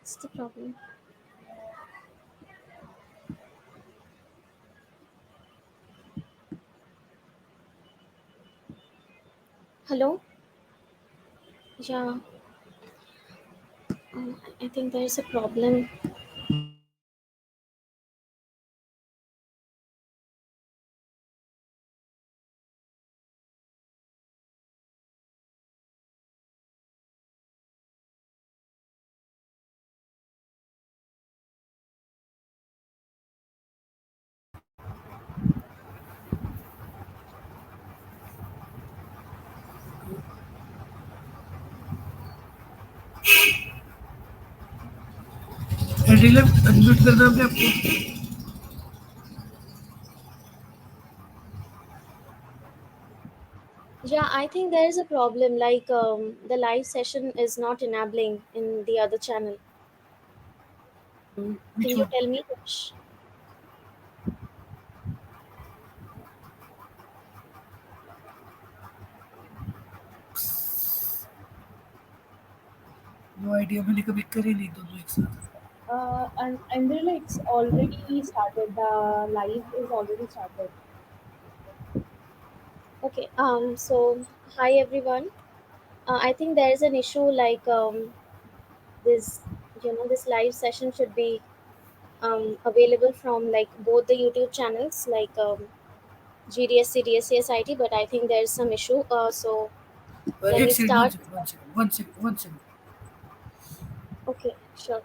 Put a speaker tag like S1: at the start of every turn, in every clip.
S1: What's the problem? Hello? Yeah, I think there is a problem.
S2: एडिलर unmute करना है अपने आप को।
S1: Yeah, I think there is a problem. Like the live session is not enabling in the other channel. Can
S2: Which
S1: you
S2: one?
S1: tell me which?
S2: No idea, मैंने कभी करे नहीं दोनों एक साथ।
S3: And then it's already started. The live is already started.
S1: Okay. So hi everyone. I think there is an issue. Like this, this live session should be available from like both the YouTube channels, like GDSC, DSCSIT. But I think there is some issue. So let
S2: एक
S1: me
S2: second, one
S1: start.
S2: Second, one second, one second, one second.
S1: Okay, sure.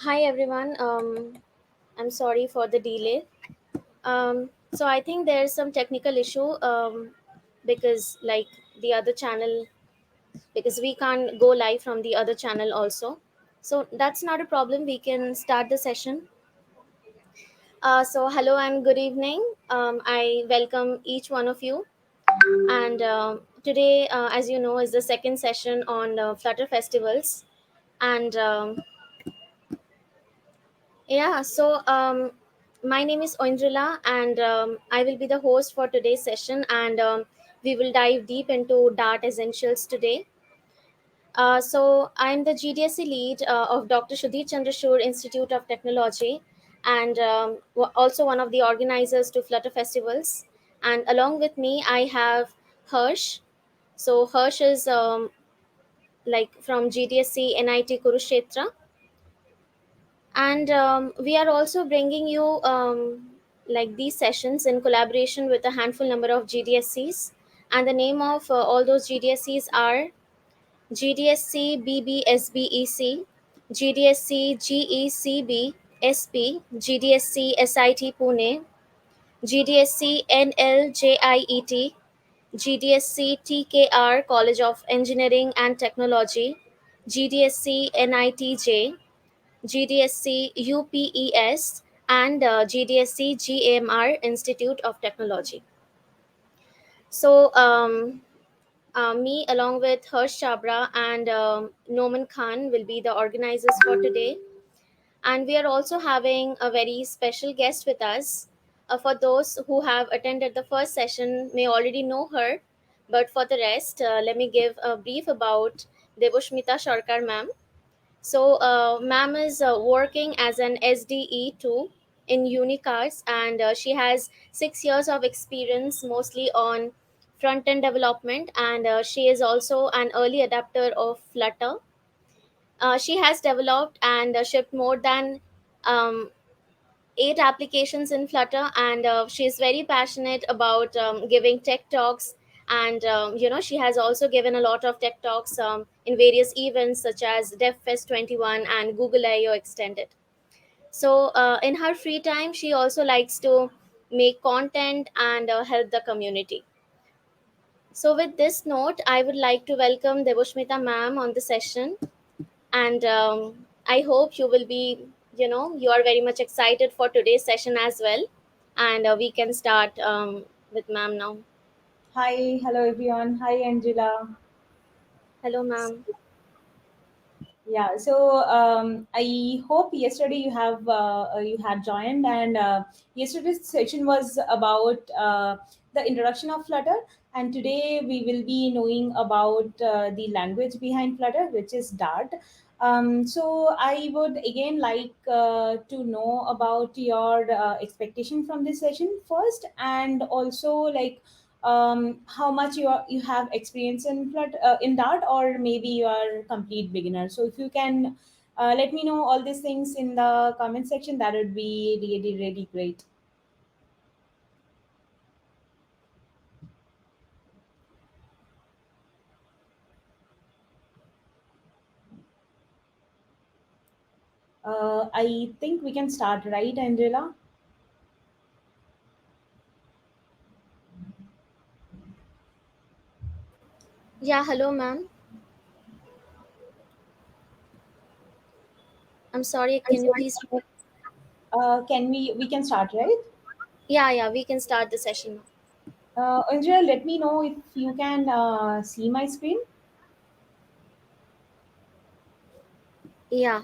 S1: Hi everyone. I'm sorry for the delay. So I think there's some technical issue because like the other channel, because we can't go live from the other channel also. So that's not a problem. We can start the session. So hello and good evening. I welcome each one of you. And today, as you know, is the second session on Flutter festivals. And yeah, so my name is Oindrila, and I will be the host for today's session. And we will dive deep into Dart essentials today. So I'm the GDSC lead of Dr. Sudhir Chandrashur Institute of Technology, and also one of the organizers to Flutter festivals. And along with me, I have Harsh. So Harsh is like from GDSC NIT Kurukshetra, and we are also bringing you like these sessions in collaboration with a handful number of GDSCs, and the name of all those GDSCs are GDSC BBSBEC, GDSC GECB SP, GDSC SIT Pune, GDSC NLJIET, GDSC TKR College of Engineering and Technology, GDSC NITJ, GDSC UPES, and GDSC GAMR Institute of Technology. So, me along with Harsh Chabra and Noman Khan will be the organizers for today. And we are also having a very special guest with us. For those who have attended the first session may already know her, but for the rest, let me give a brief about Devoshmita Sharkar ma'am. So, ma'am is working as an SDE2 in Unicars, and she has 6 years of experience mostly on front end development, and she is also an early adapter of Flutter. She has developed and shipped more than 8 applications in Flutter, and she's very passionate about giving tech talks. And she has also given a lot of tech talks in various events such as DevFest 21 and Google I/O Extended. So, in her free time, she also likes to make content and help the community. So, with this note, I would like to welcome Devoshmita ma'am on the session, and I hope you will be, you are very much excited for today's session as well. And we can start with ma'am now.
S4: Hi, hello everyone. Hi, Angela.
S1: Hello ma'am.
S4: Yeah, so I hope yesterday you had joined, and yesterday's session was about the introduction of Flutter, and today we will be knowing about the language behind Flutter, which is Dart. So I would again like to know about your expectation from this session first, and also like how much you have experience in in Dart, or maybe you are complete beginner. So if you can let me know all these things in the comment section, that would be really really great. I think we can start, right, Angela?
S1: Yeah, hello ma'am. I'm sorry,
S4: I'm
S1: can you
S4: sorry.
S1: please?
S4: Can we can start, right?
S1: Yeah, yeah, we can start the session now.
S4: Angela, let me know if you can see my screen.
S1: Yeah,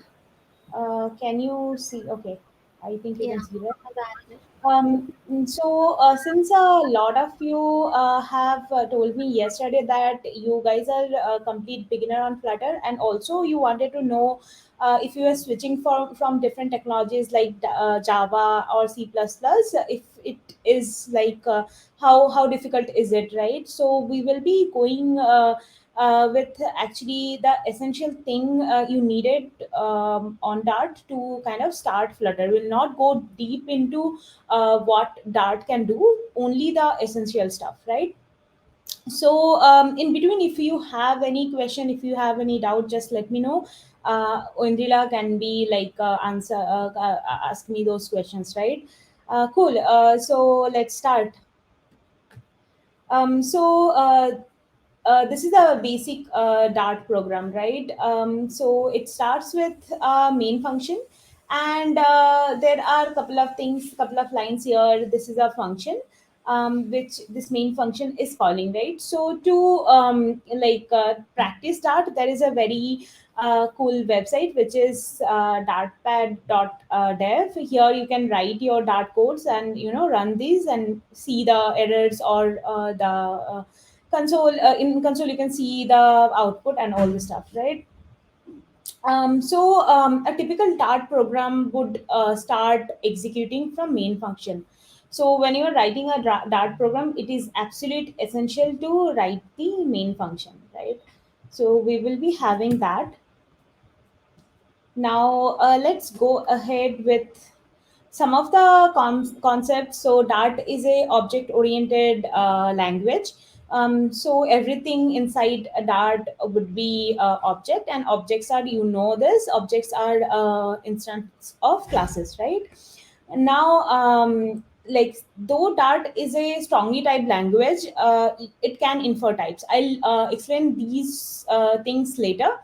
S4: Can you see? Okay, I think you
S1: yeah.
S4: can see that.
S1: Have added.
S4: Since a lot of you have told me yesterday that you guys are complete beginner on Flutter, and also you wanted to know if you are switching from different technologies like Java or C++, if it is like how difficult is it, right? So we will be going with actually the essential thing you needed on Dart to kind of start Flutter. We'll not go deep into what Dart can do, only the essential stuff, right? So in between, if you have any question, if you have any doubt, just let me know. Indira can be like ask me those questions, right? Cool. So let's start. This is a basic Dart program, right? So it starts with a main function, and there are a couple of things, couple of lines here. This is a function which this main function is calling, right? So to practice Dart, there is a very cool website which is dartpad.dev. Here you can write your Dart codes and run these and see the errors or the console. In console you can see the output and all the stuff, right? A typical Dart program would start executing from main function. So when you are writing a Dart program, it is absolute essential to write the main function, right? So we will be having that. Now let's go ahead with some of the concepts. So Dart is a object oriented language. So everything inside a Dart would be object, and objects are, this objects are instance of classes, right? Now like though Dart is a strongly typed language, it can infer types. I'll explain these things later.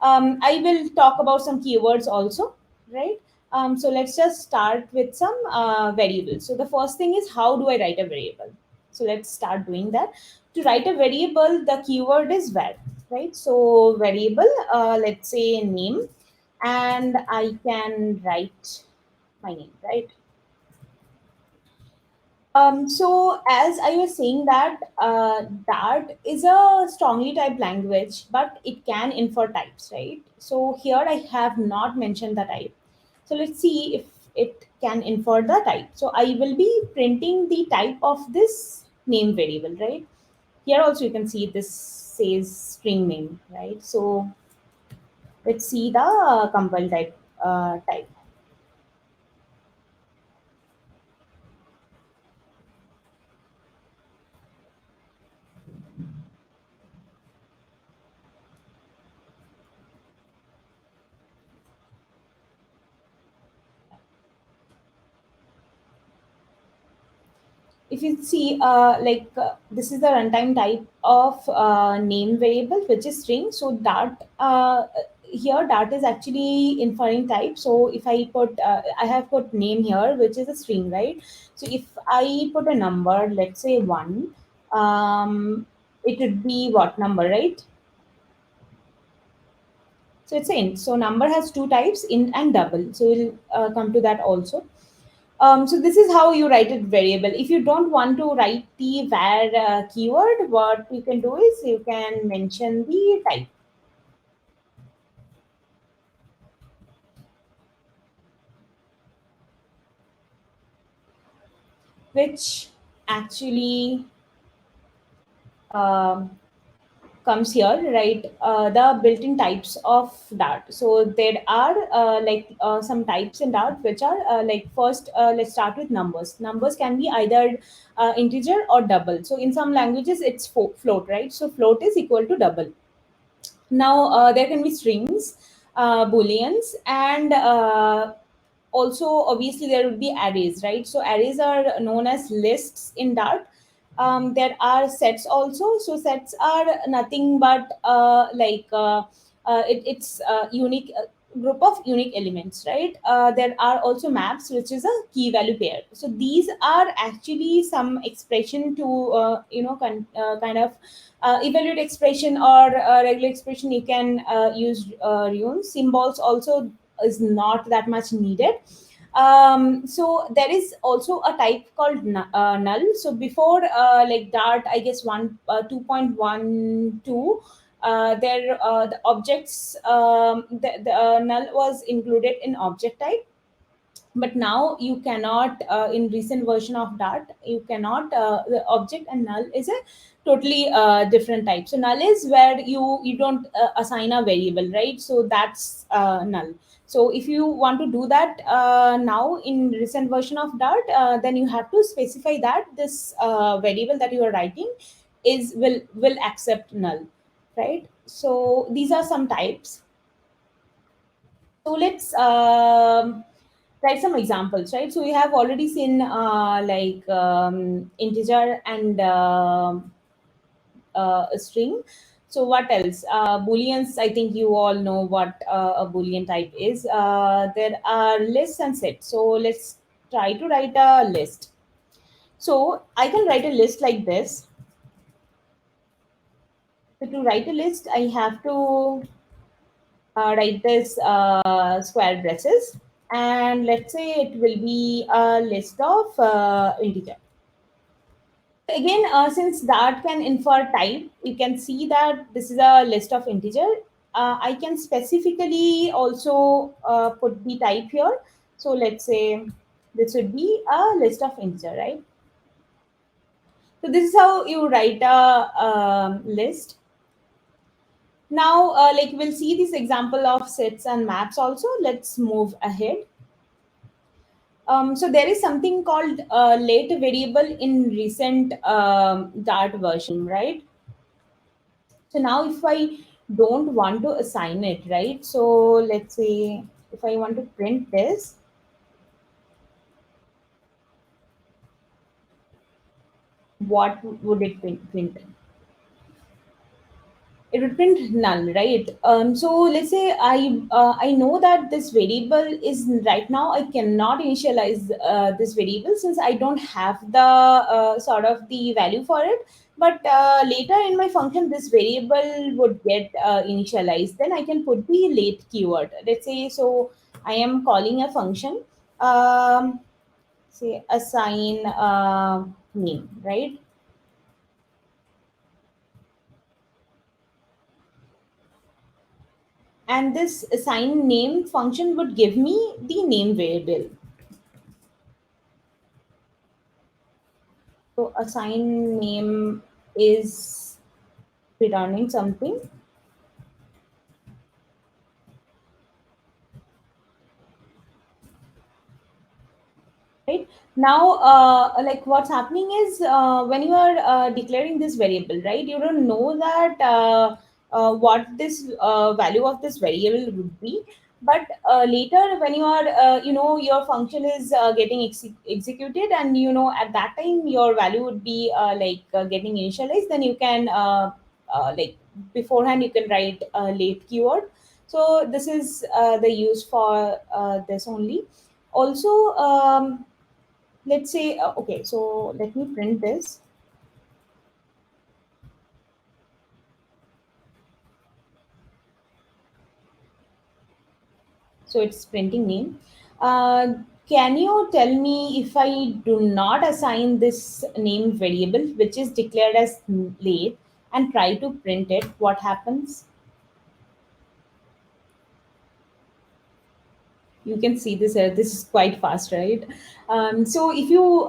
S4: I will talk about some keywords also, right? So let's just start with some variables. So the first thing is, how do I write a variable? So let's start doing that. To write a variable, the keyword is var, right? So variable, let's say name, and I can write my name, right? So as I was saying that Dart is a strongly typed language, but it can infer types, right? So here I have not mentioned the type. So let's see if it can infer the type. So I will be printing the type of this name variable, right? Here also you can see this says string name, right? So let's see the compile type. If you see this is the runtime type of name variable which is string. So Dart here Dart is actually inferring type. So if I put I have put name here which is a string, right? So if I put a number, let's say 1, it would be what number, right? So it's int. So number has two types, int and double. So we'll come to that also. So this is how you write it variable. If you don't want to write the var keyword, what you can do is you can mention the type, which actually um, comes here, right? The built-in types of Dart. So there are some types in Dart which are first, let's start with numbers. Numbers can be either integer or double. So in some languages it's float, right? So float is equal to double. Now, there can be strings, booleans, and also obviously there would be arrays, right? So arrays are known as lists in Dart. There are sets also. So sets are nothing but it's unique group of unique elements, right? There are also maps, which is a key value pair. So these are actually some expression to kind of evaluate expression or regular expression. You can use runes. Symbols also is not that much needed. So there is also a type called null. So before Dart, I guess 2.12, there the objects, the null was included in object type. But now you cannot, in recent version of Dart, you cannot, the object and null is a totally different type. So null is where you don't assign a variable, right? So that's null. So if you want to do that now in recent version of Dart, then you have to specify that this variable that you are writing is will accept null, right? So these are some types. So let's write some examples, right? So we have already seen integer and a string. So what else? Booleans, I think you all know what a Boolean type is. There are lists and sets. So let's try to write a list. So I can write a list like this. So to write a list, I have to write this square braces, and let's say it will be a list of integer. Again, since Dart can infer type, you can see that this is a list of integer. I can specifically also put the type here. So let's say this would be a list of integer, right? So this is how you write a list. Now, we'll see this example of sets and maps also. Let's move ahead. So there is something called late variable in recent Dart version, right? So now if I don't want to assign it, right? So let's say if I want to print this, what would it print? It would print null, right? So let's say I know that this variable is right now, I cannot initialize this variable since I don't have the sort of the value for it. But later in my function this variable would get initialized. Then I can put the late keyword. Let's say, so I am calling a function. um, say assign name, right? And this assign name function would give me the name variable. So assign name is returning something, right? Now like what's happening is when you are declaring this variable, right, you don't know that what this value of this variable would be. But later when you are your function is getting executed, and at that time your value would be getting initialized, then you can like beforehand you can write a late keyword. So this is the use for this only. Also, let's say okay, so let me print this. So it's printing name. Can you tell me, if I do not assign this name variable which is declared as late and try to print it, what happens? You can see this here. This is quite fast, right? So if you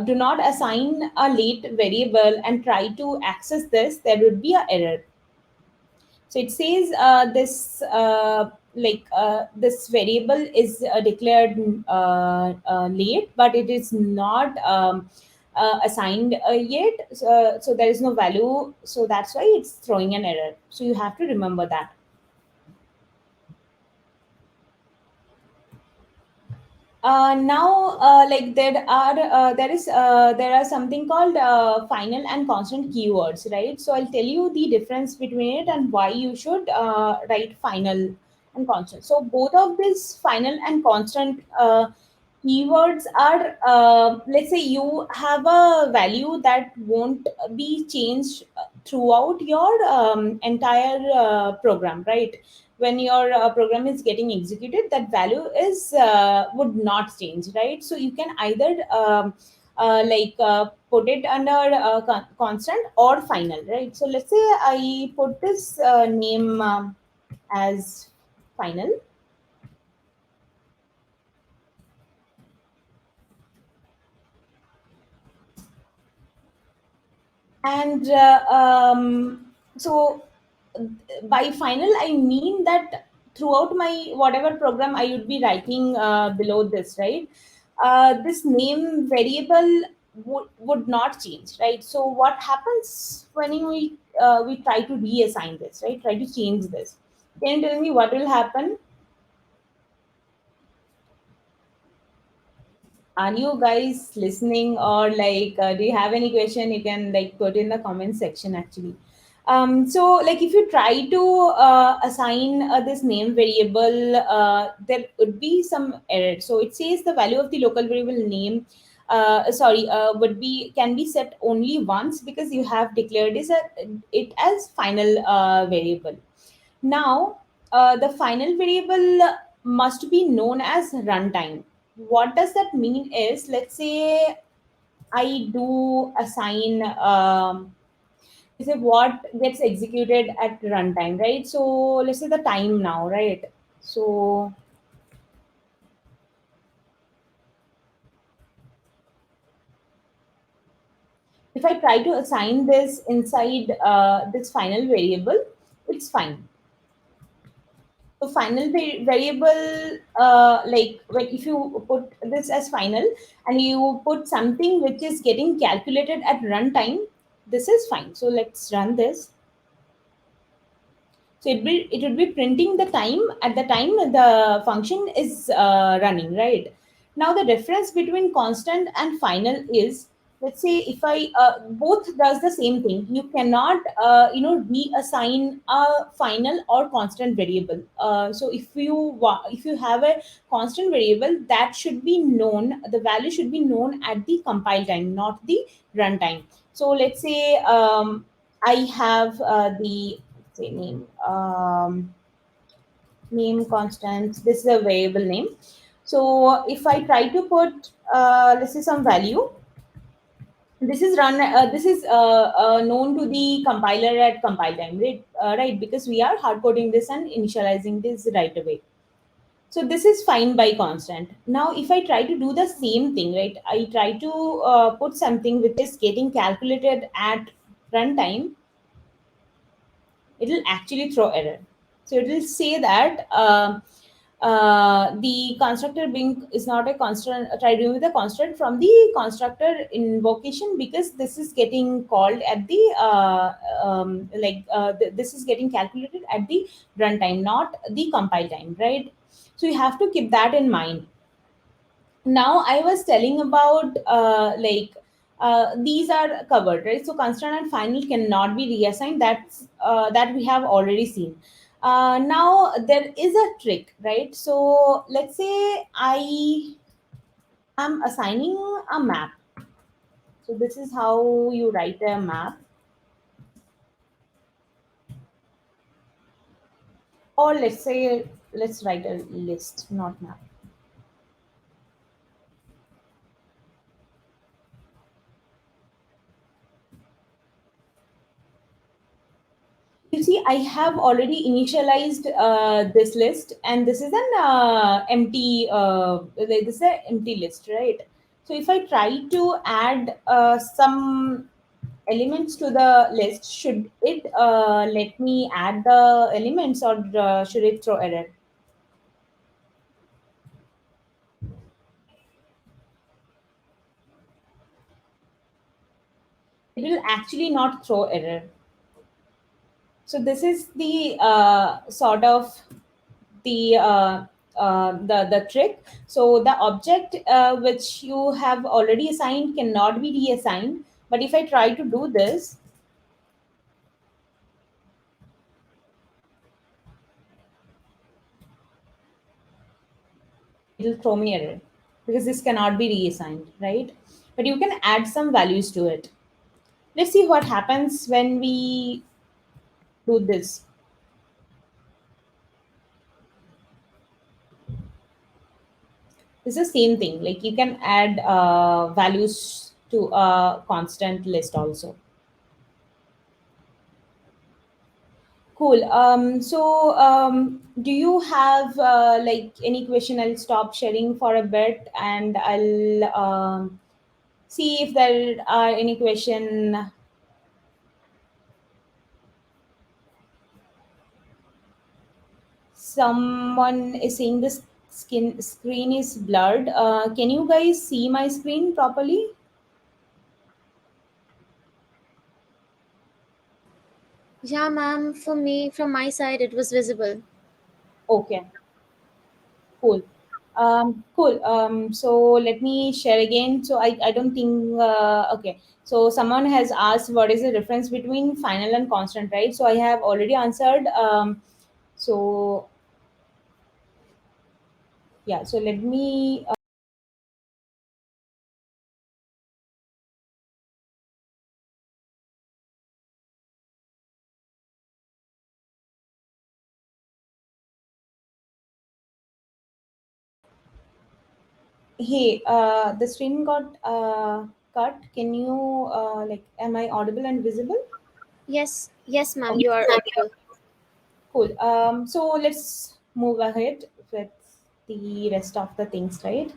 S4: do not assign a late variable and try to access this, there would be an error. So it says this variable is declared late, but it is not assigned yet. So there is no value. So that's why it's throwing an error. So you have to remember that. Now like there are something called final and constant keywords, right? So I'll tell you the difference between it and why you should write final and constant. So both of these final and constant keywords are let's say you have a value that won't be changed throughout your entire program, right? When your program is getting executed, that value is would not change, right? So you can either put it under constant or final, right? So let's say I put this name as final. And so by final I mean that throughout my whatever program I would be writing below this, right? This name variable would not change, right? So what happens when we try to reassign this, right, try to change this? Can you tell me what will happen? Are you guys listening, or do you have any question? You can put in the comment section actually. So like if you try to assign this name variable, there would be some error. So it says the value of the local variable name would be can be set only once because you have declared it as final variable. Now, the final variable must be known as runtime. What does that mean is, let's say I do assign, let's say what gets executed at runtime, right? So let's say the time now, right? So if I try to assign this inside this final variable, it's fine. So final variable, like when if you put this as final and you put something which is getting calculated at runtime, this is fine. So let's run this. So it would be printing the time at the time the function is running, right? Now the difference between constant and final is, let's say if I both does the same thing. You cannot reassign a final or constant variable. So if you have a constant variable, that should be known. The value should be known at the compile time, not the runtime. So let's say I have the say name constant. This is a variable name. So if I try to put let's say some value, this is run this is known to the compiler at compile time, right? Right, because we are hard coding this and initializing this right away. So this is fine by constant. Now if I try to do the same thing, right, I try to put something which is getting calculated at runtime, it will actually throw error. So it will say that the constructor being is not a constant. Try to remove the constant from the constructor invocation, because this is getting called at the this is getting calculated at the runtime, not the compile time, right? So you have to keep that in mind. Now I was telling about these are covered, right? So constant and final cannot be reassigned. That we have already seen. Now there is a trick, right? So let's say I am assigning a map. So this is how you write a map, or let's say let's write a list, not map. You see, I have already initialized this list, and this is an empty. This is an empty list, right? So if I try to add some elements to the list, should it let me add the elements, or should it throw error? It will actually not throw error. So this is the sort of the trick. So the object which you have already assigned cannot be reassigned. But if I try to do this, it will throw me error, because this cannot be reassigned, right? But you can add some values to it. Let's see what happens when we do this. It's the same thing. Like you can add values to a constant list also. Cool. Do you have any question? I'll stop sharing for a bit, and I'll see if there are any question. Someone is saying this skin screen is blurred. Can you guys see my screen properly?
S1: Yeah, ma'am. For me, from my side, it was visible.
S4: Okay. Cool. Cool. So let me share again. So I don't think, okay. So someone has asked what is the difference between final and constant, right? So I have already answered. So yeah, so let me, hey, the screen got cut. Can you, am I audible and visible?
S1: Yes, yes, ma'am. You are audible.
S4: Cool. So let's move ahead with the rest of the things, right?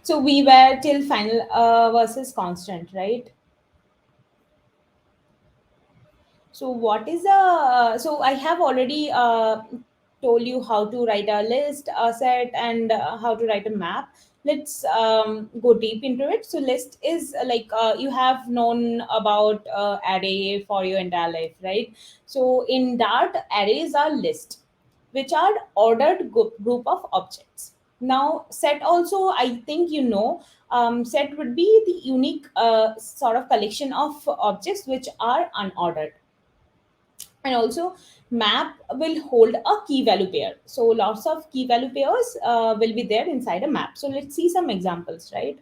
S4: So we were till final versus constant, right? So what is a so I have already told you how to write a list, a set, and how to write a map. Let's go deep into it. So list is you have known about array for your entire life, right? So in Dart, arrays are list, which are ordered group of objects. Now set also, I think you know, set would be the unique sort of collection of objects which are unordered. And also map will hold a key value pair, so lots of key value pairs will be there inside a map. So let's see some examples, right?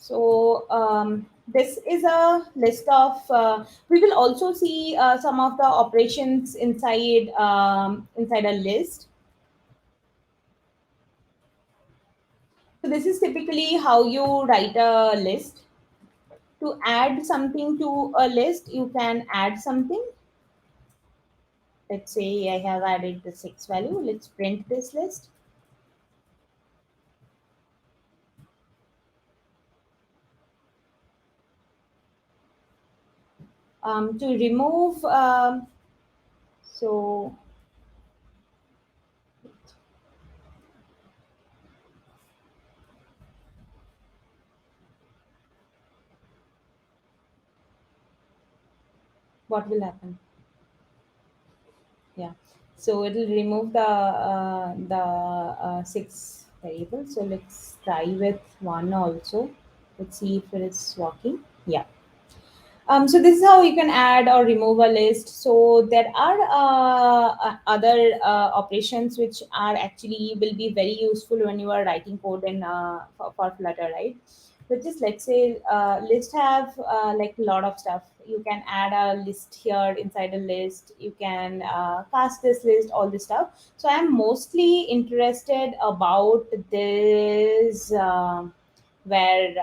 S4: So this is a list of. We will also see some of the operations inside a list. So this is typically how you write a list. To add something to a list, you can add something. Let's say I have added the 6 value. Let's print this list. To remove, so what will happen? Yeah, so it will remove the 6 variable. So let's try with 1 also. Let's see if it is working. Yeah. So this is how you can add or remove a list. So there are other operations which are actually will be very useful when you are writing code in for Flutter, right? Which is, let's say, list have like a lot of stuff. You can add a list here inside a list. You can cast this list, all this stuff. So I'm mostly interested about this where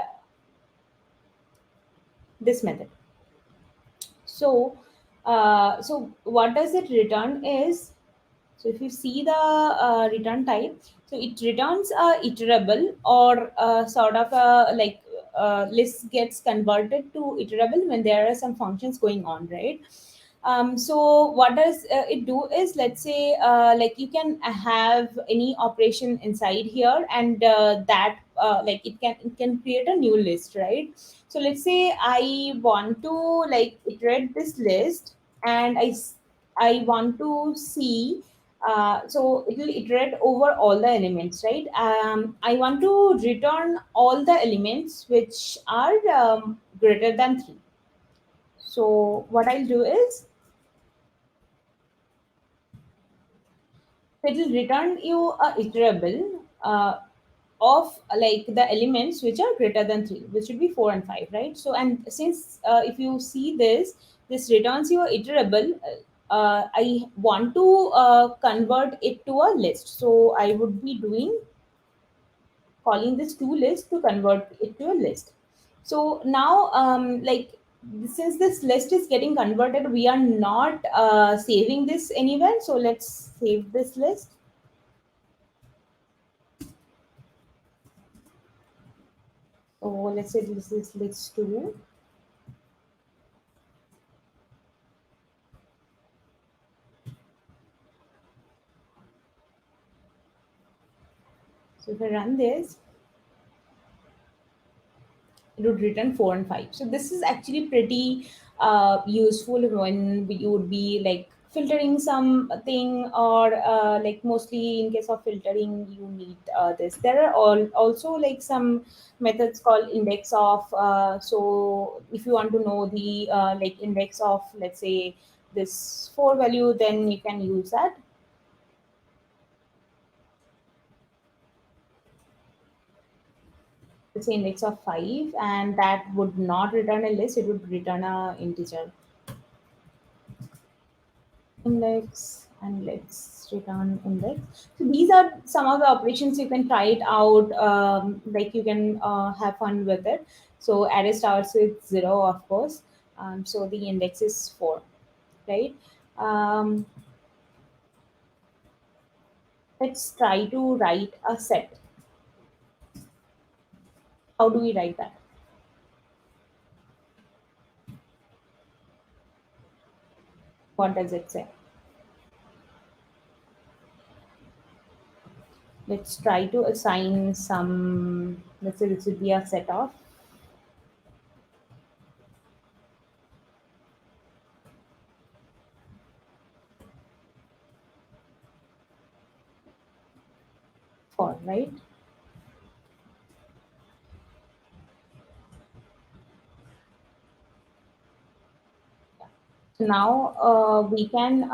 S4: this method. So what does it return is, so if you see the return type, so it returns a iterable or sort of a like list gets converted to iterable when there are some functions going on, right? So what does it do is, let's say, like you can have any operation inside here, and that like it can create a new list, right? So let's say I want to like iterate this list, and I want to see, so it will iterate over all the elements, right? I want to return all the elements which are greater than 3. So what I'll do is, it will return you a iterable of like the elements which are greater than 3, which should be 4 and 5, right? So, and since if you see this returns you a iterable, I want to convert it to a list, so I would be doing calling this to list to convert it to a list. So now, like, since this list is getting converted, we are not saving this anywhere. So let's save this list. So let's say this is list 2. So if I run this, it would return 4 and 5. So this is actually pretty useful when you would be like filtering something, or like mostly in case of filtering you need this. There are also like some methods called index of. So if you want to know the like index of, let's say, this 4 value, then you can use that. Let's say index of 5, and that would not return a list, it would return a integer index, and let's return index. So these are some of the operations. You can try it out, like you can have fun with it. So array starts with 0, of course. So the index is 4, right? um, let's try to write a set. How do we write that? What does it say? Let's try to assign some, let's say this would be a set of 4, right? So now we can,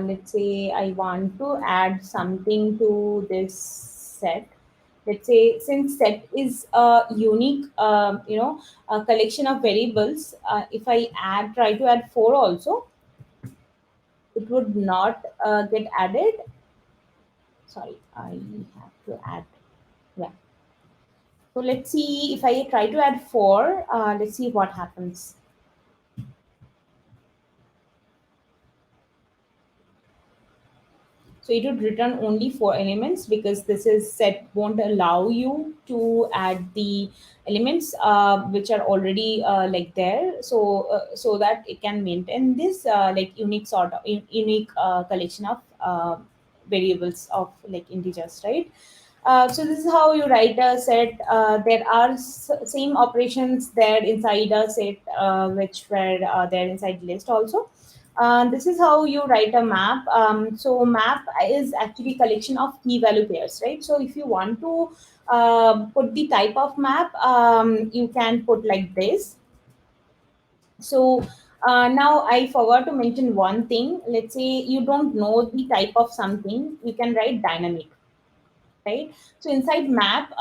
S4: let's say I want to add something to this set. let's say since set is a unique a collection of variables, if I try to add 4 also, it would not get added. Sorry, I have to add, yeah. So let's see, if I try to add 4, let's see what happens. So it would return only 4 elements, because this is set won't allow you to add the elements which are already like there. So that it can maintain this like unique sort of unique collection of variables of like integers, right? So this is how you write a set. There are same operations there inside a set, which were there inside list also. This is how you write a map. So map is actually collection of key value pairs, right? So if you want to put the type of map, you can put like this. So now I forgot to mention one thing. Let's say you don't know the type of something, you can write dynamic, right? So inside map,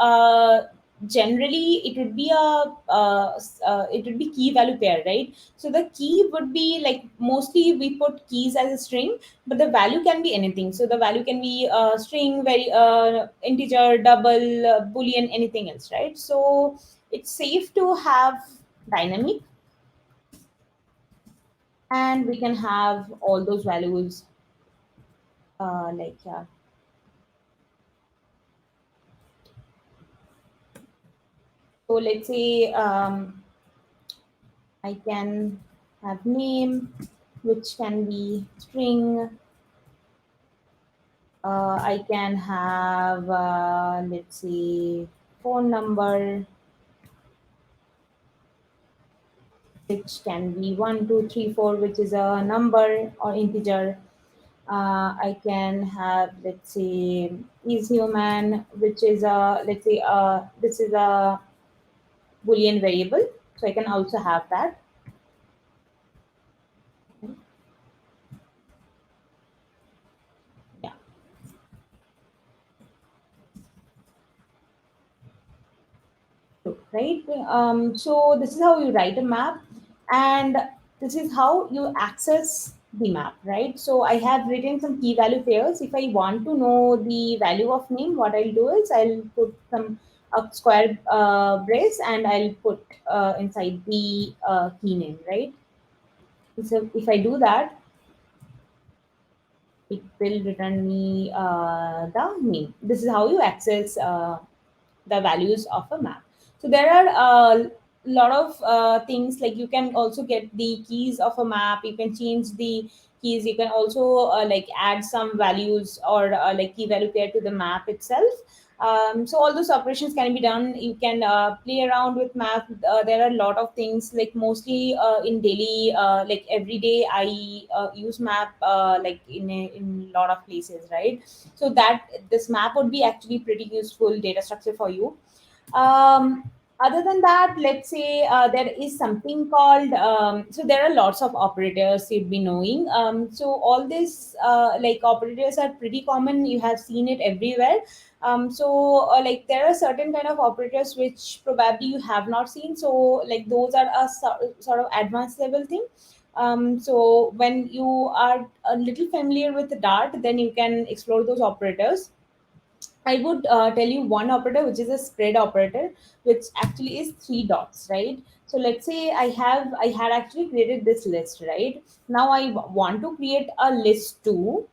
S4: generally it would be it would be key value pair, right? So the key would be like, mostly we put keys as a string, but the value can be anything. So the value can be string, very integer, double, boolean, anything else, right? So it's safe to have dynamic, and we can have all those values like so let's say I can have name, which can be string. I can have, let's say, phone number, which can be 1, 2, 3, 4, which is a number or integer. I can have, let's say, is human, which is a, let's say, this is a Boolean variable. So I can also have that. Yeah. Right? So this is how you write a map, and this is how you access the map, right? So I have written some key value pairs. If I want to know the value of name, what I'll do is I'll put some a square brace, and I'll put inside the key name, right? So if I do that, it will return me the name. This is how you access the values of a map. So there are a lot of things, like you can also get the keys of a map. You can change the keys. You can also like add some values, or like key value pair to the map itself. So all those operations can be done. You can play around with map. There are a lot of things, like mostly in daily, like every day I use map like in a lot of places, right? So that this map would be actually pretty useful data structure for you. um, Other than that, let's say there is something called so there are lots of operators you'd be knowing. So all these like operators are pretty common, you have seen it everywhere. Like there are certain kind of operators which probably you have not seen, so like those are a sort of advanced level thing. So when you are a little familiar with the Dart, then you can explore those operators. I would tell you one operator, which is a spread operator, which actually is 3 dots, right? So let's say I had actually created this list, right? Now I want to create a list too,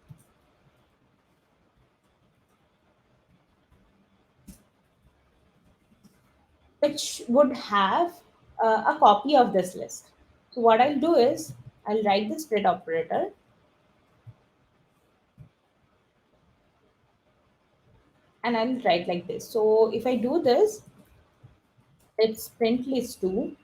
S4: which would have a copy of this list. So what I'll do is I'll write the spread operator, and I'll write like this. So if I do this, let's print list two.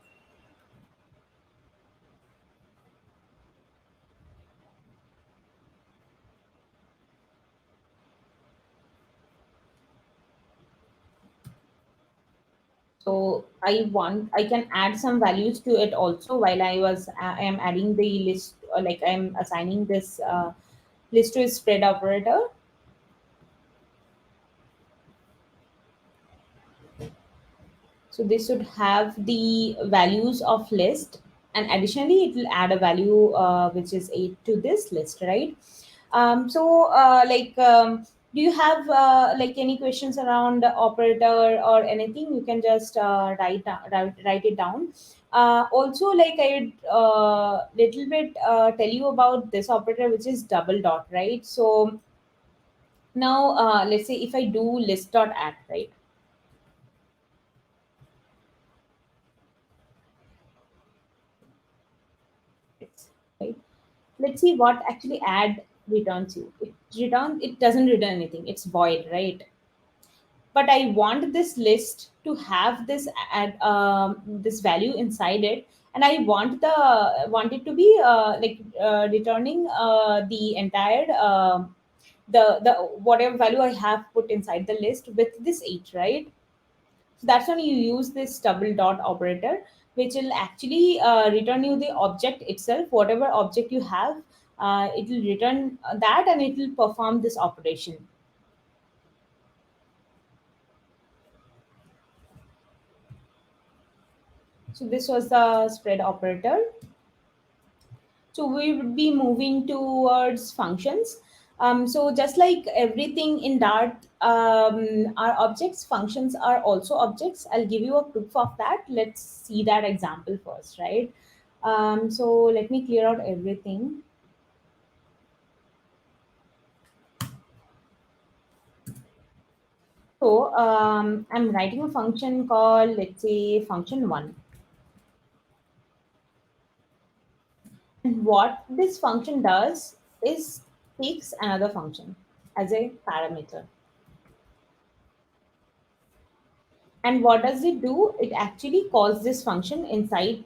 S4: So I can add some values to it also, while I am adding the list, or like I'm assigning this list to a spread operator. So this should have the values of list, and additionally it will add a value which is 8 to this list, right? Do you have like any questions around the operator or anything? You can just write it down. Also, like I would little bit tell you about this operator, which is double dot, right? So now let's say if I do list dot add, right? Right, let's see what actually add returns you. It doesn't return anything, it's void, right? But I want this list to have this add this value inside it, and I want it to be returning the entire the whatever value I have put inside the list with this 8, right? So that's when you use this double dot operator, which will actually return you the object itself, whatever object you have. It will return that, and it will perform this operation. So this was the spread operator. So we would be moving towards functions. So just like everything in Dart are objects, functions are also objects. I'll give you a proof of that. Let's see that example first, right? So let me clear out everything. So I'm writing a function called, let's say, function one. And what this function does is takes another function as a parameter. And what does it do? It actually calls this function inside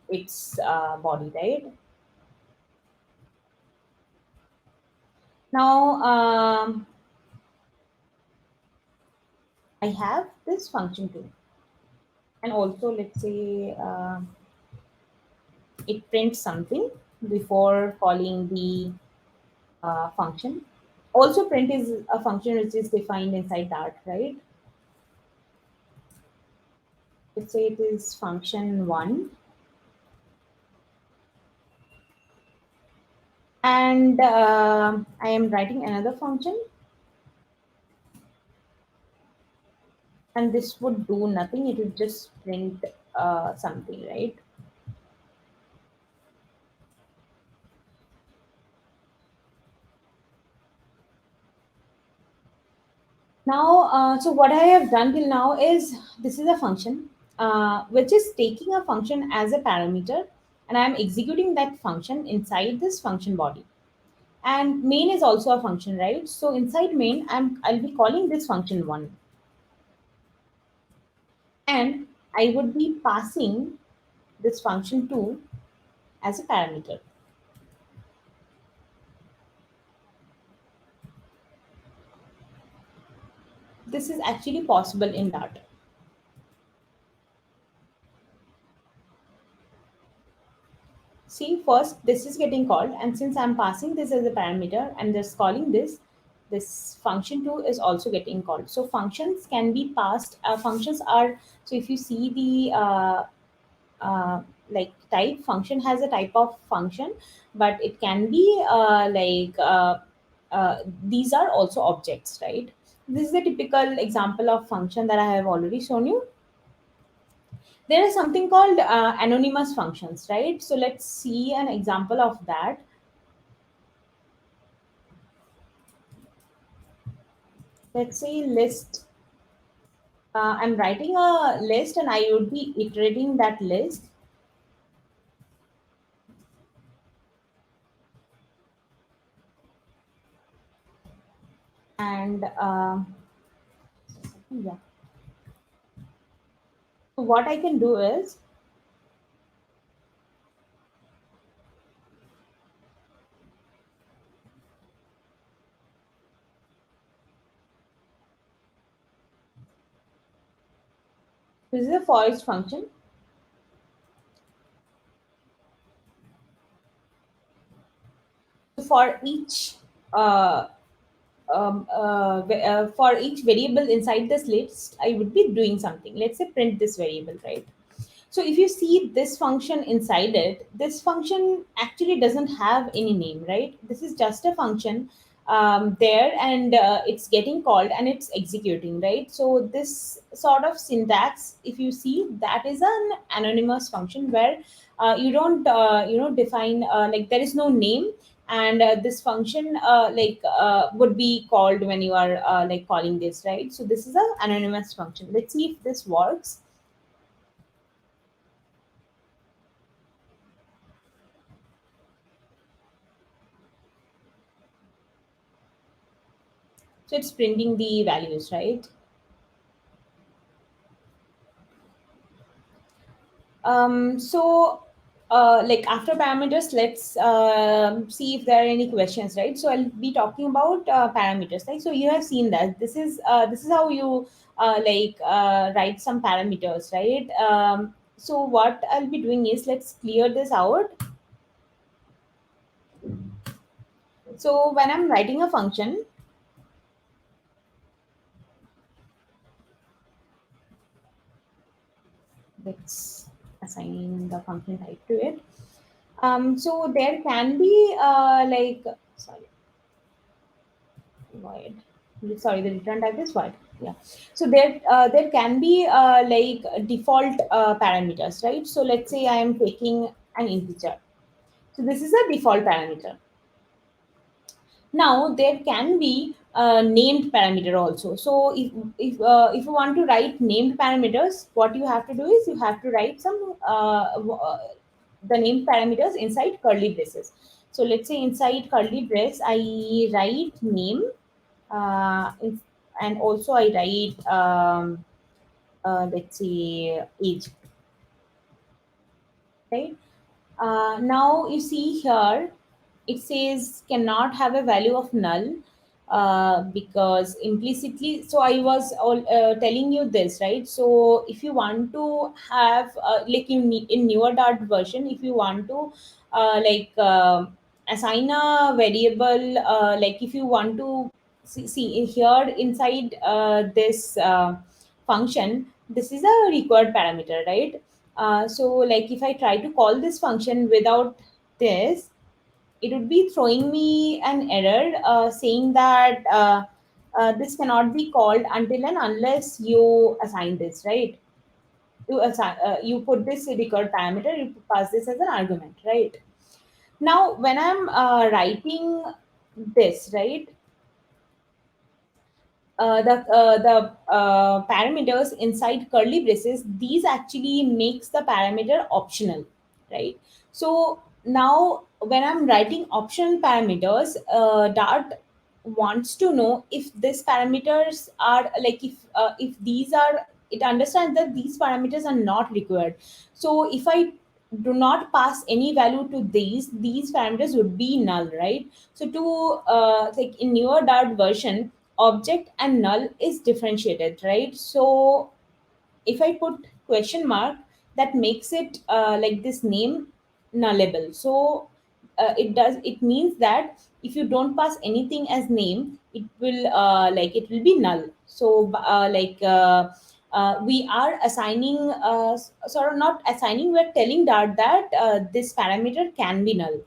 S4: its body, right? Now, I have this function too. And also, let's say it prints something before calling the function. Also, print is a function which is defined inside Dart, right? Let's say it is function one. And I am writing another function, and this would do nothing. It would just print something, right? Now, so what I have done till now is this is a function which is taking a function as a parameter, and I am executing that function inside this function body. And main is also a function, right? So inside main, I'll be calling this function one, and I would be passing this function two as a parameter. This is actually possible in Dart. See, first this is getting called, and since I'm passing this as a parameter and just calling this function two is also getting called. So functions can be passed. Functions are, so if you see the like type, function has a type of function, but it can be these are also objects, right? This is a typical example of function that I have already shown you. There is something called anonymous functions, right? So let's see an example of that. Let's say list. I'm writing a list, and I would be iterating that list. And yeah, so what I can do is this is a for each function. So for each uh, for each variable inside this list, I would be doing something. Let's say print this variable, right? So if you see this function inside it, this function actually doesn't have any name, right? This is just a function there, and it's getting called and it's executing, right? So this sort of syntax, if you see, that is an anonymous function where you don't define, like there is no name, and this function would be called when you are like calling this, right? So this is an anonymous function. Let's see if this works. So it's printing the values, right? So like after parameters, let's see if there are any questions, right? So I'll be talking about parameters, right? So you have seen that this is how you write some parameters, right? So what I'll be doing is, let's clear this out. So when I'm writing a function, let's assign the function type to it. So there can be sorry, void. Sorry, the return type is void. Yeah. So there can be default parameters, right? So let's say I am taking an integer. So this is a default parameter. Now there can be named parameter also. So if you want to write named parameters, what you have to do is you have to write some the named parameters inside curly braces. So let's say inside curly brace I write name, and also I write let's say age, right? Now you see here, it says cannot have a value of null, because implicitly, so I was telling you this, right? So if you want to have in newer Dart version, if you want to assign a variable, like if you want to see here inside this function, this is a required parameter, right? So like if I try to call this function without this, it would be throwing me an error saying that this cannot be called until and unless you assign this, right? You put this record parameter, you pass this as an argument, right? Now when I'm writing this, right, the parameters inside curly braces, these actually makes the parameter optional, right? So now when I'm writing optional parameters, Dart wants to know if these parameters are like, if these are, it understands that these parameters are not required. So if I do not pass any value to these parameters would be null, right? So to like in newer Dart version, object and null is differentiated, right? So if I put question mark, that makes it like this name nullable. So it means that if you don't pass anything as name, it will be null. So we are assigning, sort of not assigning, we're telling Dart that this parameter can be null.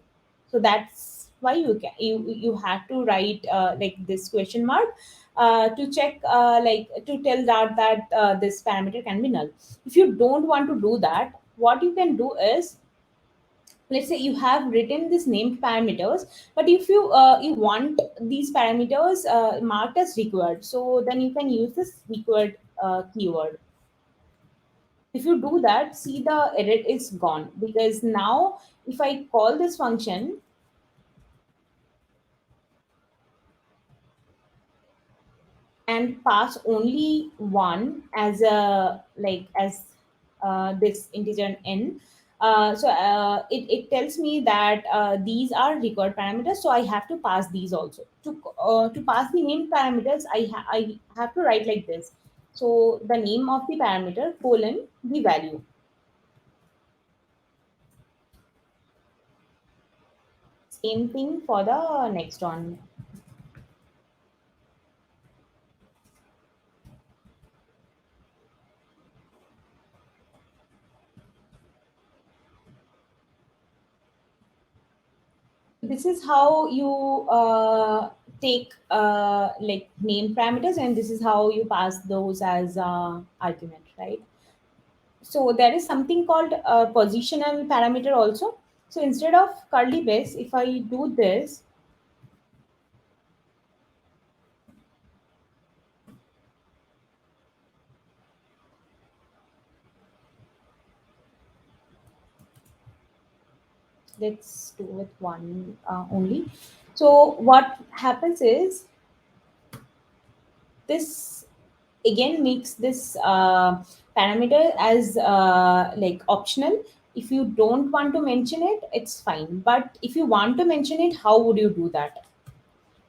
S4: So that's why you have to write like this question mark to check, like to tell that this parameter can be null. If you don't want to do that, what you can do is, let's say you have written this named parameters, but if you want these parameters marked as required, so then you can use this required keyword. If you do that, see, the error is gone, because now if I call this function and pass only one as a like as this integer n, it tells me that these are required parameters, so I have to pass these also. To pass the named parameters, I have to write like this. So the name of the parameter colon the value. Same thing for the next one. this is how you take like name parameters, and this is how you pass those as argument, right? So there is something called positional parameter also. So instead of curly base, if I do this, let's do with one only. So what happens is, this again makes this parameter as like optional. If you don't want to mention it, it's fine, but if you want to mention it, how would you do that?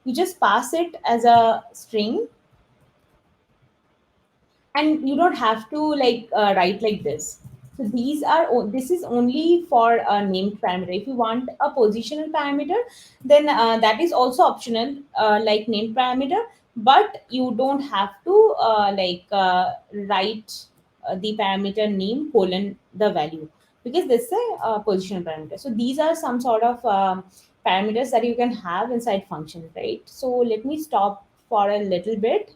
S4: You just pass it as a string, and you don't have to like write like this. So this is only for a named parameter. If you want a positional parameter, then that is also optional, like named parameter, but you don't have to write the parameter name colon the value, because this is a positional parameter. So these are some sort of parameters that you can have inside function, right? So let me stop for a little bit.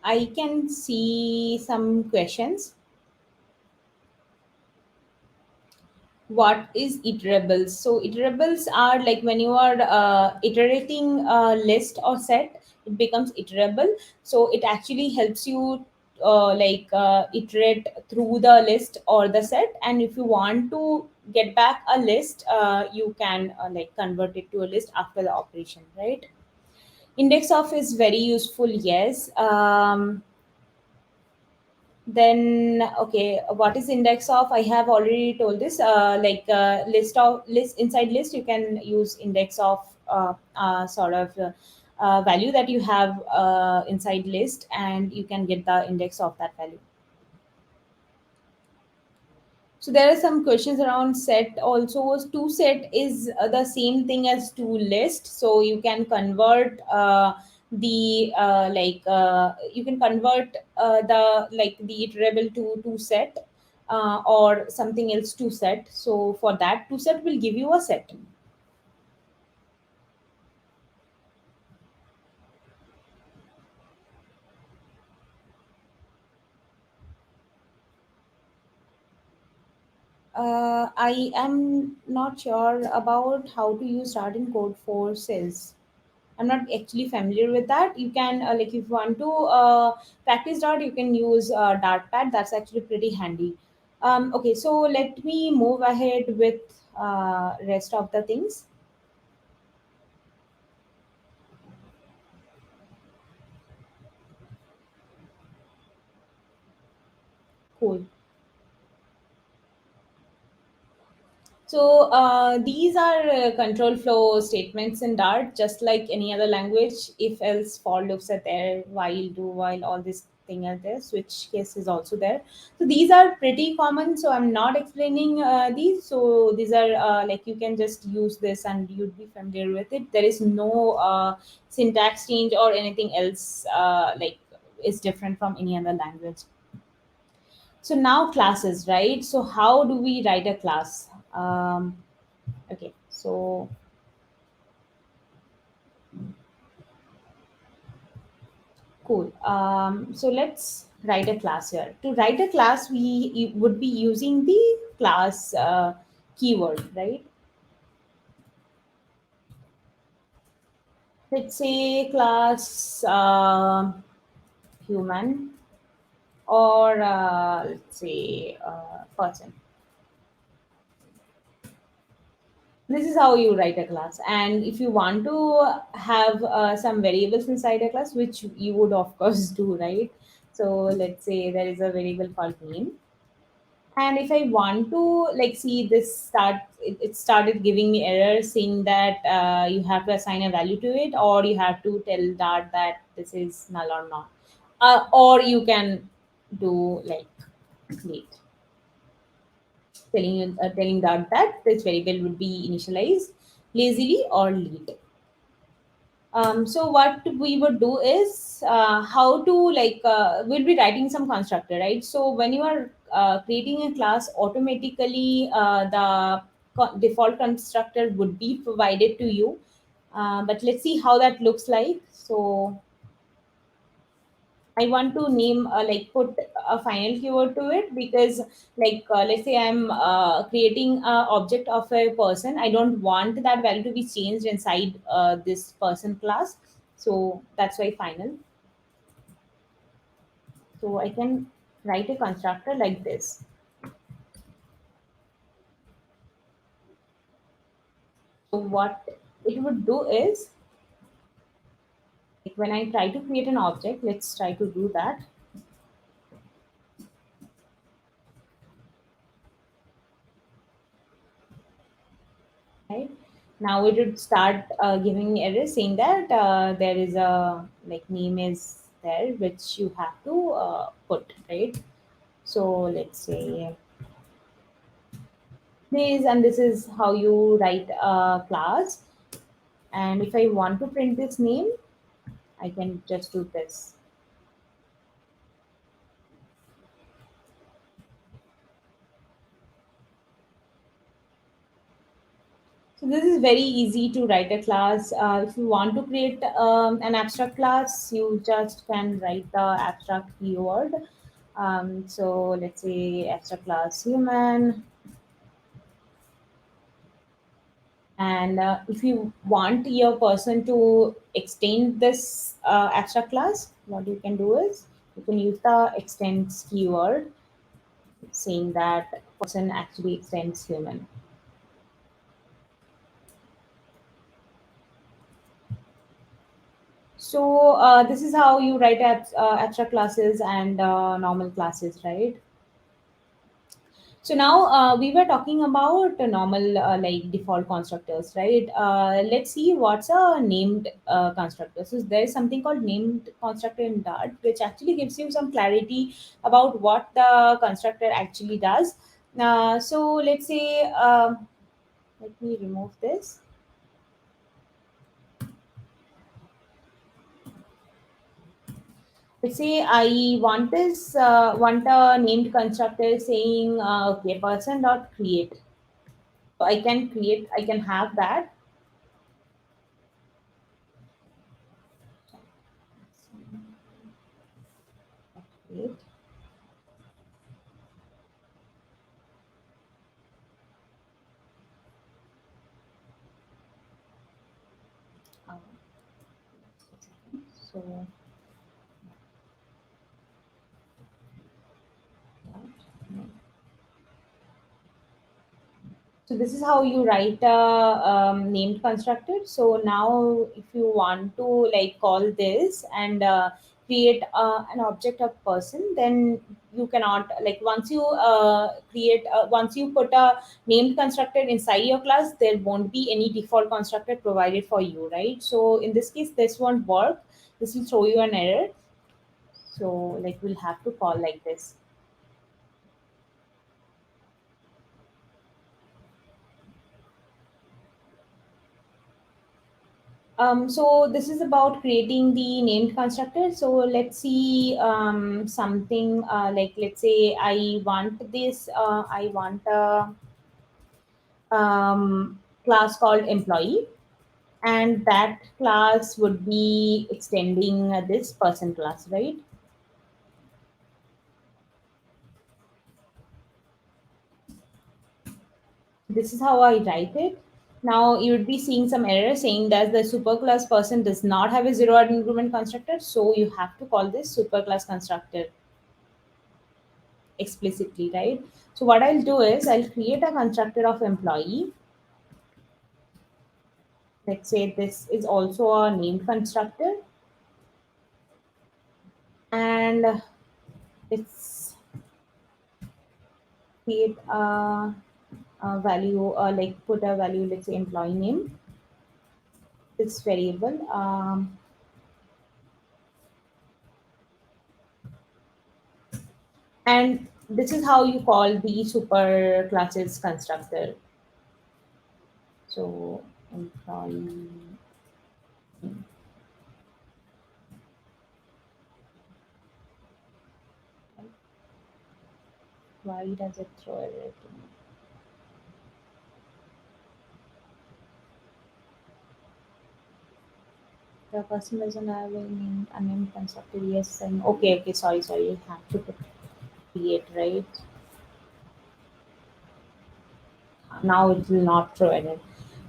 S4: I can see some questions. What is iterables? So iterables are like when you are iterating a list or set, it becomes iterable. So it actually helps you iterate through the list or the set, and if you want to get back a list, you can like convert it to a list after the operation, right? Index of is very useful, yes. Then okay, what is index of? I have already told this. List inside list, you can use index of sort of value that you have inside list, and you can get the index of that value. So there are some questions around set also. To set is the same thing as to list. So you can convert you can convert the iterable to set, or something else to set. So for that, to set will give you a set. I am not sure about how to use Dart in code for cells. I'm not actually familiar with that. You can like if you want to practice Dart, you can use Dartpad. That's actually pretty handy. Okay, so let me move ahead with rest of the things. Cool. So these are control flow statements in Dart, just like any other language. If else, for loops are there, while, do while, all this thing are there. Switch case is also there. So these are pretty common. So I'm not explaining these. So these are like you can just use this and you'd be familiar with it. There is no syntax change or anything else like is different from any other language. So now classes, right? So how do we write a class? Okay, so cool. So let's write a class here. To write a class, we would be using the class keyword, right? Let's say class human, or let's say person. This is how you write a class. And if you want to have some variables inside a class, which you would of course do, right? So let's say there is a variable called name, and if I want to like see this it started giving me error saying that you have to assign a value to it, or you have to tell Dart that this is null or not, or you can do like wait, telling Dart that this variable would be initialized lazily or late. So what we would do is how to we'll be writing some constructor, right? So when you are creating a class, automatically the default constructor would be provided to you. But let's see how that looks like. So I want to name put a final keyword to it, because let's say I'm creating a object of a person. I don't want that value to be changed inside this person class. So that's why final. So I can write a constructor like this. So what it would do is, like when I try to create an object, let's try to do that. Right now it would start giving me error saying that there is a like name is there which you have to put, right? So let's say this, and this is how you write a class. And if I want to print this name, I can just do this. So this is very easy to write a class. If you want to create an abstract class, you just can write the abstract keyword. So let's say abstract class human. And if you want your person to extend this abstract class, what you can do is you can use the extends keyword saying that person actually extends human. So this is how you write abstract classes and normal classes, right? So now we were talking about the normal default constructors, right? Let's see what's a named constructor. So there is something called named constructor in Dart, which actually gives you some clarity about what the constructor actually does. So let's say, let me remove this. Let's say I want a named constructor saying okay person dot create. So I can have that. Create. Uh, so So this is how you write a named constructor. So now if you want to like call this and create an object of person, then you cannot like once you once you put a named constructor inside your class, there won't be any default constructor provided for you, right? So in this case, this won't work. This will throw you an error. So like we'll have to call like this. So this is about creating the named constructor. So let's see something let's say I want this. I want a class called employee, and that class would be extending this person class, right? This is how I write it. Now you would be seeing some error saying that the superclass person does not have a zero increment constructor, so you have to call this superclass constructor explicitly, right? So what I'll do is I'll create a constructor of employee. Let's say this is also a named constructor, and let's create a value, put a value, let's say employee name, this variable. And this is how you call the super classes constructor. So employee. Why does it throw everything? The person doesn't have any unnamed constructor. Yes, and okay, okay. Sorry, sorry. You have to put create, right? Now it will not throw error.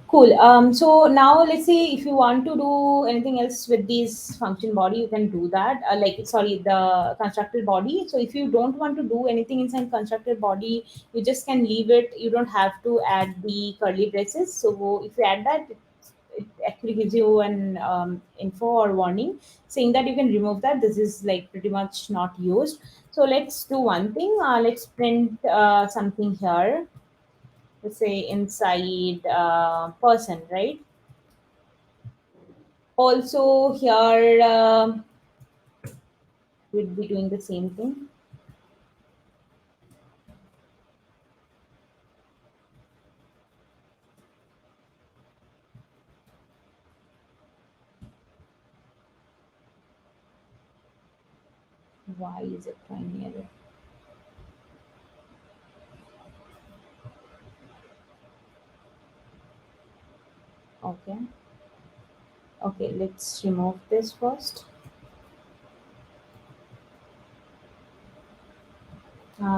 S4: Cool. So now let's say if you want to do anything else with this function body, you can do that. Like sorry, the constructed body. So if you don't want to do anything inside constructed body, you just can leave it. You don't have to add the curly braces. So if you add that, it actually gives you an info or warning saying that you can remove that. This is like pretty much not used. So let's do one thing. Let's print something here. Let's say inside person, right? Also here we'll be doing the same thing. Why is it trying error? Okay, okay, let's remove this first.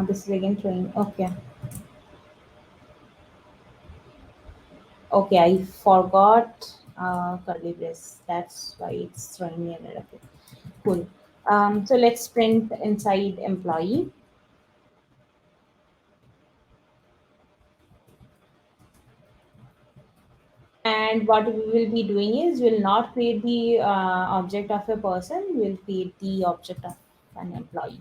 S4: This is again trying. Okay, okay, I forgot curly brace. That's why it's throwing me error. Okay, cool. So let's print inside employee. And what we will be doing is we'll not create the object of a person, we'll create the object of an employee.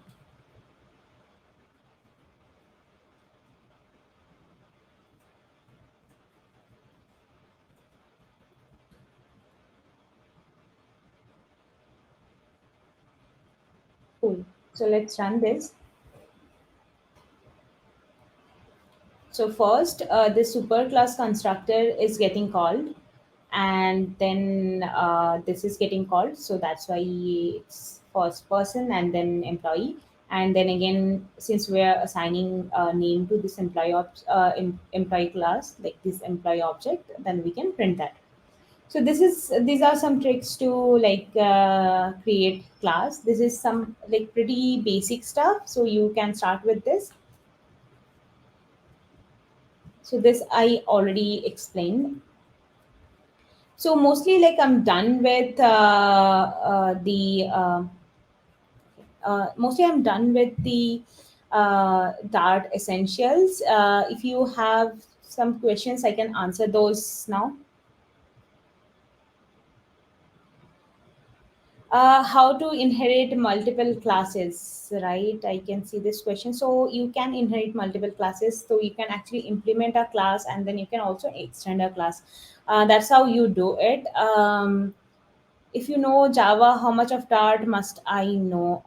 S4: Cool. So let's run this. So first, this super class constructor is getting called, and then this is getting called. So that's why it's first person and then employee. And then again, since we are assigning a name to this employee class, like this employee object, then we can print that. So these are some tricks to like create class. This is some like pretty basic stuff. So you can start with this. So this I already explained. So mostly like I'm done with the mostly I'm done with the Dart essentials. If you have some questions, I can answer those now. How to inherit multiple classes, right? I can see this question. So you can inherit multiple classes. So you can actually implement a class and then you can also extend a class. That's how you do it. If you know Java, how much of Dart must I know?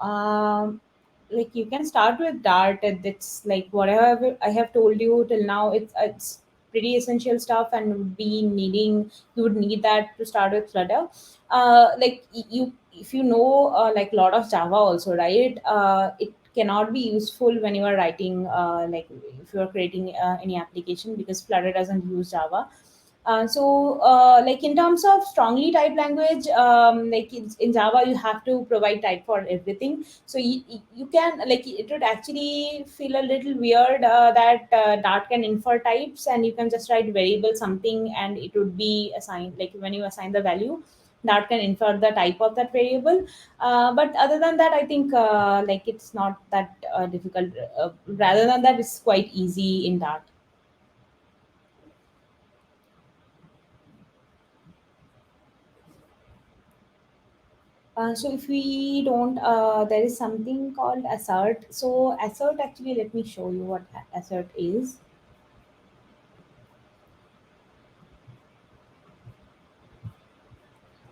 S4: Like you can start with Dart. And it's like whatever I have told you till now. It's pretty essential stuff, and would be needing you would need that to start with Flutter. Like you, if you know like a lot of Java also, right? It cannot be useful when you are writing like if you are creating any application because Flutter doesn't use Java. Like in terms of strongly typed language, like in Java, you have to provide type for everything. So you can like it would actually feel a little weird that Dart can infer types, and you can just write variable something, and it would be assigned. Like when you assign the value, Dart can infer the type of that variable. But other than that, I think like it's not that difficult. Rather than that, it's quite easy in Dart. So if we don't, there is something called assert. So assert actually, let me show you what assert is.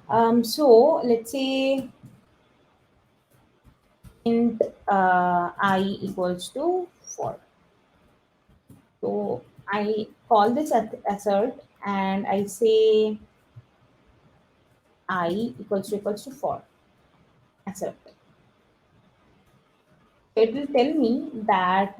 S4: So let's say int I equals to 4. So I call this assert. and I say I equals to 4. Accept. It will tell me that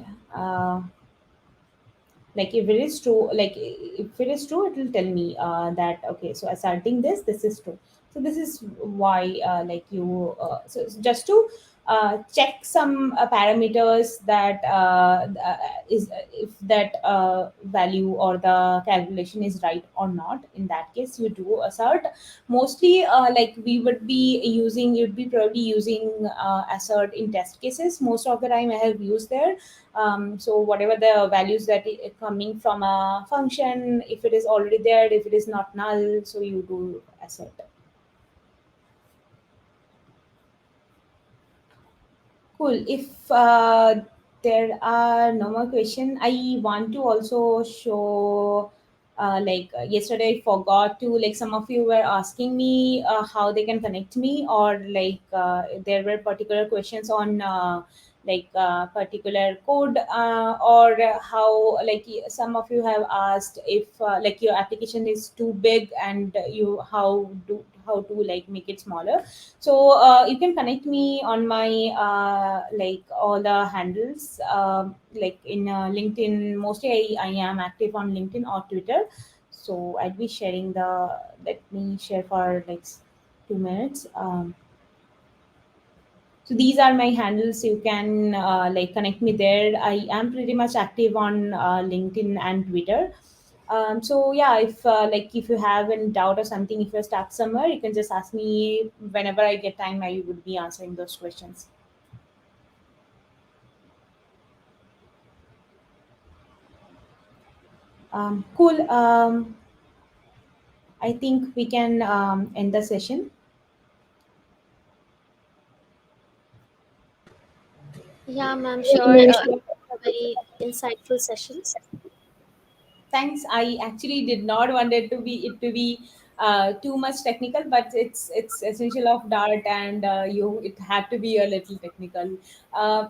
S4: like if it is true, like if it is true, it will tell me that okay, so asserting this is true. So this is why like you so just to check some parameters that is if that value or the calculation is right or not. In that case you do assert. Mostly like we would be using, you'd be probably using assert in test cases. Most of the time I have used there. So whatever the values that coming from a function, if it is already there, if it is not null, so you do assert. Cool. If there are no more question, I want to also show. Yesterday, I forgot to, like, some of you were asking me how they can connect me, or like there were particular questions on particular code, or how, like, some of you have asked if like your application is too big, and you how to like make it smaller. So you can connect me on my like all the handles, like in LinkedIn. Mostly I am active on LinkedIn or Twitter. So I'll be sharing the, let me share for like 2 minutes. So these are my handles. You can like connect me there. I am pretty much active on LinkedIn and Twitter. So yeah, if like if you have any doubt or something, if you're stuck somewhere, you can just ask me whenever I get time. I would be answering those questions. Cool. I think we can end the session.
S1: Yeah, ma'am, sure. A very insightful session.
S4: Thanks. I actually did not want it to be too much technical, but it's essential of Dart, and you it had to be a little technical.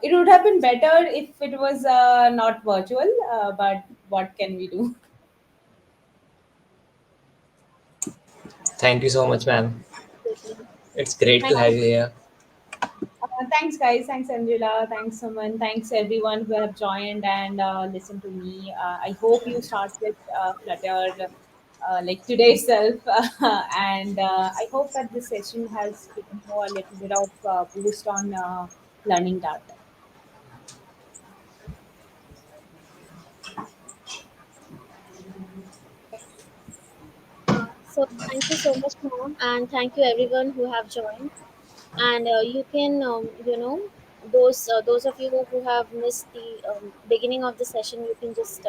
S4: It would have been better if it was not virtual, but what can we do?
S5: Thank you so much, ma'am.
S1: Absolutely.
S5: It's great to
S4: Thank
S5: have
S4: you.
S5: you here.
S4: Thanks, guys. Thanks, Angela. Thanks, Suman. Thanks, everyone who have joined and listened to me. I hope you start with Flutter like today itself. And I hope that this session has given you a little bit of boost on learning Dart.
S1: So thank you so much, ma'am, and thank you everyone who have joined. And you can, those of you who have missed the beginning of the session, you can just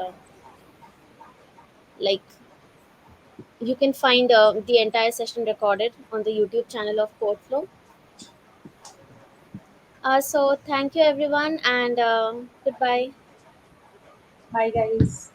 S1: like you can find the entire session recorded on the YouTube channel of Codeflow. So thank you everyone, and goodbye.
S4: Bye, guys.